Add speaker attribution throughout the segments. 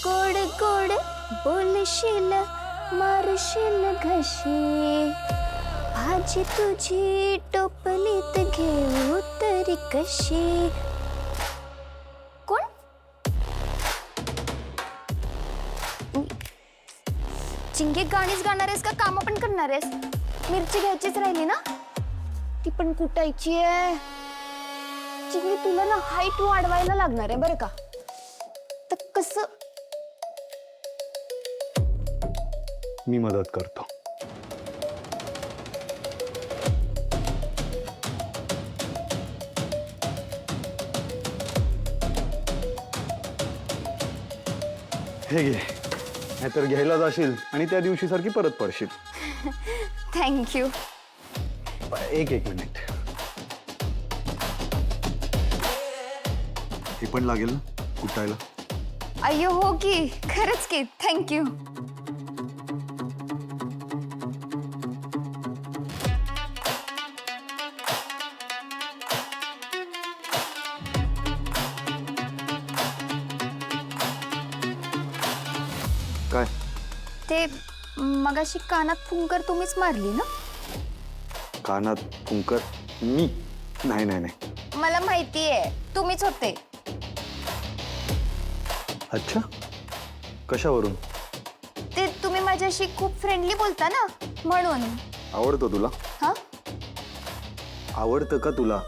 Speaker 1: गोड गोड बोलशील मारशील घशी, भाजी तुझी टोपलीत घेऊ तरी कशी. कोण? चिंगे गाणीच गाणार आहेस का काम पण करणार आहेस? मिरची घ्यायचीच राहिली ना, ती पण कुटायची आहे. चिंगे तुला ना हाईट वाढवायला लागणार आहे बरं का. तर कसं?
Speaker 2: मी मदत करतो. हे घे, नाहीतर घ्यायला जाशील आणि त्या दिवशी सारखी परत पडशील.
Speaker 1: थँक्यू.
Speaker 2: एक मिनिट, हे पण लागेल ना कुटायला?
Speaker 1: अय्यो हो की, खरंच की. थँक्यू.
Speaker 2: काय?
Speaker 1: ते मगाशी कानात फुंकर तुम्हीच मारली ना?
Speaker 2: कानात फुंकर? मी? नाही नाही नाही.
Speaker 1: मला माहितीये तुम्हीच होते.
Speaker 2: अच्छा, कशावरून?
Speaker 1: ते तुम्ही माझ्याशी खूप फ्रेंडली बोलता ना, म्हणून.
Speaker 2: आवडतं तुला?
Speaker 1: हा?
Speaker 2: आवडतं का तुला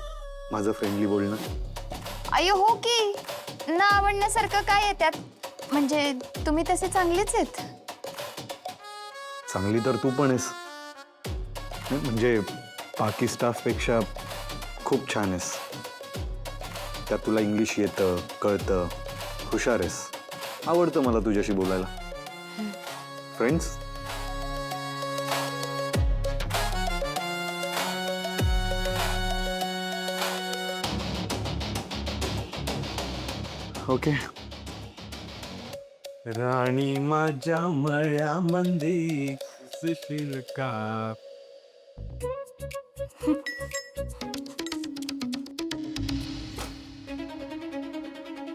Speaker 2: माझं फ्रेंडली बोलणं?
Speaker 1: अय्यो हो की, ना आवडण्यासारखं काय आहे त्यात? म्हणजे तुम्ही तसे चांगलेच आहेत.
Speaker 2: चांगली तर तू पण आहेस, म्हणजे बाकी स्टाफपेक्षा खूप छान आहेस. त्यात तुला इंग्लिश येतं, कळतं, हुशार आहेस. आवडतं मला तुझ्याशी बोलायला. फ्रेंड्स? ओके.
Speaker 3: राणी माझ्या मळ्यामध्ये सुशील का?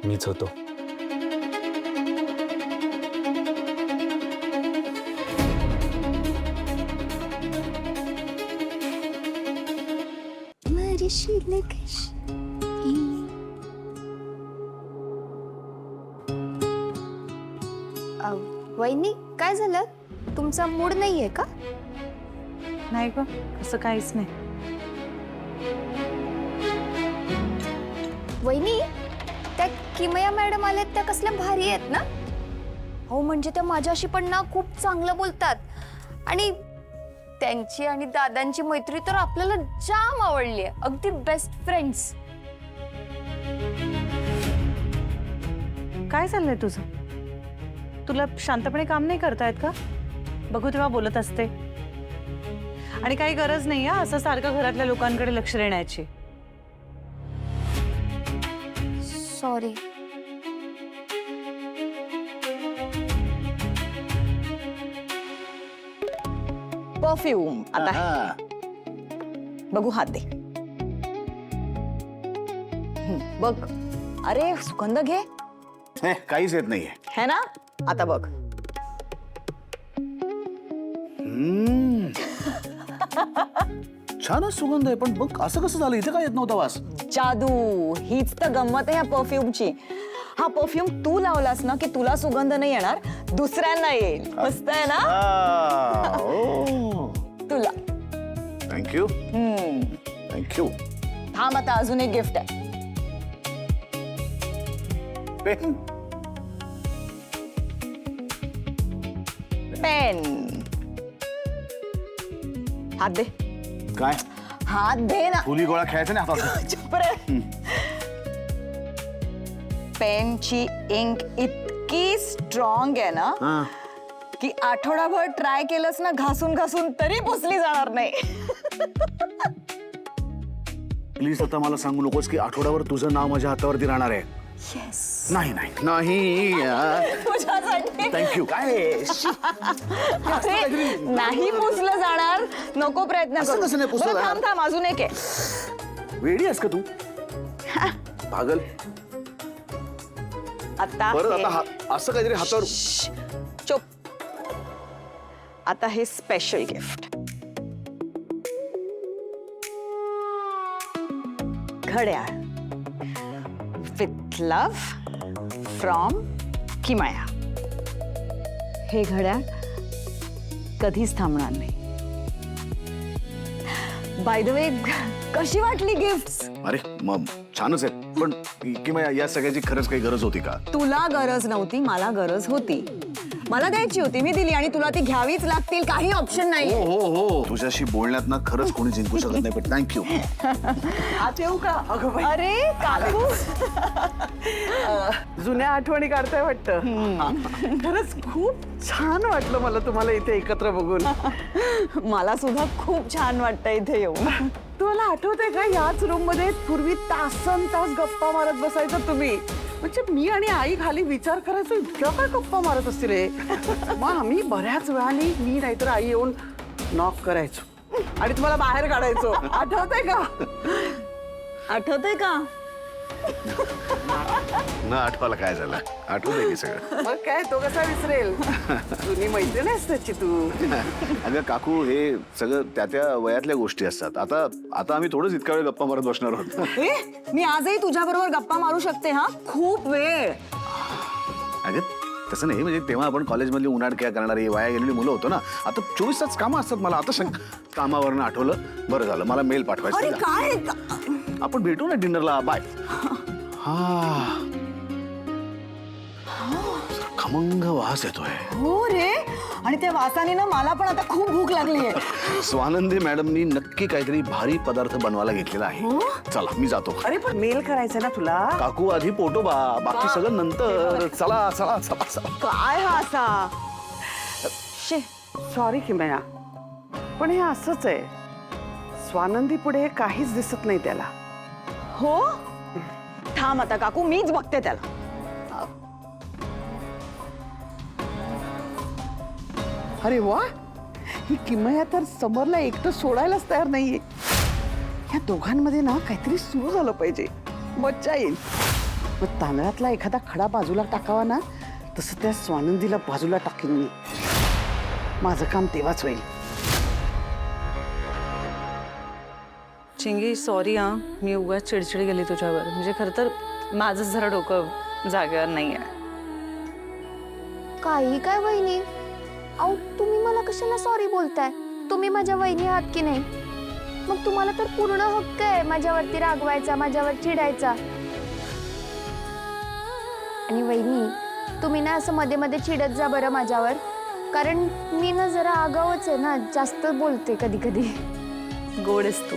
Speaker 2: मीच होतो.
Speaker 1: मरशील कशी. वहिनी काय झालं? तुमचा मूड नाहीये का?
Speaker 4: नाही ग, असं काहीच नाही.
Speaker 1: वहिनी, त्या किमया मॅडम आल्यात त्या कसल्या भारी आहेत ना. हो म्हणजे त्या माझ्याशी पण ना खूप चांगलं बोलतात. आणि त्यांची आणि दादांची मैत्री तर आपल्याला जाम आवडली आहे. अगदी बेस्ट फ्रेंड्स.
Speaker 4: काय चाललंय तुझं? तुला शांतपणे काम नाही करता येत का? बघू तेव्हा बोलत असते. आणि काही गरज नाही असं सारखं घरातल्या लोकांकडे लक्ष देण्याची.
Speaker 1: सॉरी.
Speaker 5: परफ्यूम आता बघू, हात दे. बघ, अरे सुगंध घे.
Speaker 6: काहीच येत नाहीये
Speaker 5: है ना? आता बघ.
Speaker 6: छानच सुगंध आहे, पण बघ असं कसं झालं? इथे काय येत नव्हता वास?
Speaker 5: जादू, हीच तर गंमत आहे ह्या परफ्यूमची. हा परफ्यूम तू लावलास ना की तुला सुगंध नाही येणार, दुसऱ्यांना येईल. मस्त आहे ना? तुला.
Speaker 6: थँक्यू. थँक्यू.
Speaker 5: थांब, आता अजून एक गिफ्ट आहे.
Speaker 6: पेन.
Speaker 5: पेन. हात दे.
Speaker 6: काय?
Speaker 5: हात दे ना.
Speaker 6: फुली गोळा खेळायचा नाही हातात.
Speaker 5: चुप रे. पेनची इंक इतकी स्ट्रॉंग आहे ना की आठवडाभर ट्राय केलंस ना घासून घासून तरी पुसली जाणार नाही.
Speaker 6: प्लीज आता मला सांगू नकोस की आठवड्यावर तुझं नाव माझ्या हातावरती राहणार आहे.
Speaker 5: येस.
Speaker 6: नाही नाही नाही.
Speaker 5: तुझ्यासाठी.
Speaker 6: थँक्यू. काय
Speaker 5: अरे, नाही पुसलं जाणार. नको प्रयत्न
Speaker 6: असं
Speaker 5: करू.
Speaker 6: कसं नाही पुसलं
Speaker 5: बरं,
Speaker 6: जाणार?
Speaker 5: थांब थांब, अजून एक आहे.
Speaker 6: वेडी आहेस का तू? पागल.
Speaker 5: आता
Speaker 6: परत
Speaker 5: हे-
Speaker 6: आता असं काहीतरी हातावर
Speaker 5: चुप. आता हे स्पेशल गिफ्ट. घड्याळ विथ लव्ह फ्रॉम किमया. हे घड्याळ कधीच थांबणार नाही. बाय द वे, कशी वाटली गिफ्ट?
Speaker 6: अरे मग छानच आहे, पण किंवा या सगळ्याची खरंच काही गरज होती का?
Speaker 5: तुला गरज नव्हती, मला गरज होती. मला द्यायची होती, मी दिली आणि तुला ती घ्यावीच लागतील, काही ऑप्शन नाही.
Speaker 6: हो हो हो, तुझ्याशी बोलण्यात ना खरंच कोणी जिंकू शकत नाही, पण थँक्यू.
Speaker 7: आत येऊ का? अगं बाई,
Speaker 5: अरे काकू,
Speaker 7: जुन्या आठवणी काढताय वाटतं. खरंच खूप छान वाटलं मला तुम्हाला इथे एकत्र बघून.
Speaker 5: मला सुद्धा खूप छान वाटतं इथे येऊन.
Speaker 7: तुम्हाला आठवतंय का, याच रूम मध्ये पूर्वी तासन तास गप्पा मारत बसायचं तुम्ही. म्हणजे मी आणि आई खाली विचार करायचो, इतक्या काय गप्पा मारत असतील रे. मग आम्ही बऱ्याच वेळाने मी नाहीतर आई येऊन नॉक करायचो आणि तुम्हाला बाहेर काढायचो. आठवतंय का?
Speaker 5: आठवतंय का?
Speaker 6: न आठवायला काय झालं, आठवतंय की सगळं.
Speaker 7: मग काय, तो कसा विसरेल. जुनी मैत्रीण आहेस त्याची तू.
Speaker 6: अगं काकू, हे सगळं त्या त्या वयातल्या गोष्टी असतात. आता आता आम्ही थोडंच इतका वेळ गप्पा मारत बसणार आहोत.
Speaker 5: ए, मी आजही तुझ्या बरोबर गप्पा मारू शकते हा, खूप वेळ.
Speaker 6: अगं तसं नाही, म्हणजे तेव्हा आपण कॉलेजमधली उन्हाळक्या करणारी वाया गेलेली मुलं होतो ना. आता 24 तास कामं असतात. मला आता कामावरनं आठवलं, बरं झालं, मला मेल
Speaker 5: अरे
Speaker 6: पाठवायचं.
Speaker 5: काय,
Speaker 6: आपण भेटू ना डिनरला. बाय. हा, खमंग वास येतोय.
Speaker 5: हो रे, आणि त्या वासाने ना मला पण आता खूप भूक लागली आहे.
Speaker 6: स्वानंदी मॅडमनी नक्की काहीतरी भारी पदार्थ बनवायला घेतलेला आहे. चला मी जातो.
Speaker 7: अरे पण मेल करायचं ना तुला.
Speaker 6: काकू आधी पोटोबा, बाकी सगळं नंतर. चला चला चला चला.
Speaker 5: काय हा असा? शे,
Speaker 7: सॉरी किमया, पण हे असंच आहे. स्वानंदी पुढे काहीच दिसत नाही त्याला.
Speaker 5: हो, थांब आता काकू, मीच बघते त्याला.
Speaker 7: अरे वा, ही किमया तर समरला एकटं सोडायलाच तयार नाहीये. या दोघांमध्ये ना काहीतरी सुरू झालं पाहिजे, मज्जा येईल. मग तांदळातला एखादा खडा बाजूला टाकावा ना, तसं त्या स्वानंदीला बाजूला टाकेन मी. माझं काम तेव्हाच होईल.
Speaker 4: चिंगी सॉरी हा, मी उगाच चिडचिड गेली तुझ्यावर. म्हणजे खरं तर माझंच जरा डोकं जागेवर नाही आहे.
Speaker 1: काही काय वहिनी, अहो तुम्ही मला कशाला सॉरी बोलताय? तुम्ही माझ्या वहिनी आहात की नाही? मग तुम्हाला तर पूर्ण हक्क आहे माझ्यावरती रागवायचा, माझ्यावर चिडायचा. आणि वहिनी, तुम्ही ना असं मध्ये मध्ये चिडत जा बरं माझ्यावर, कारण मी ना जरा आगावच आहे ना, जास्त बोलते कधी कधी.
Speaker 4: गोड आहेस तू.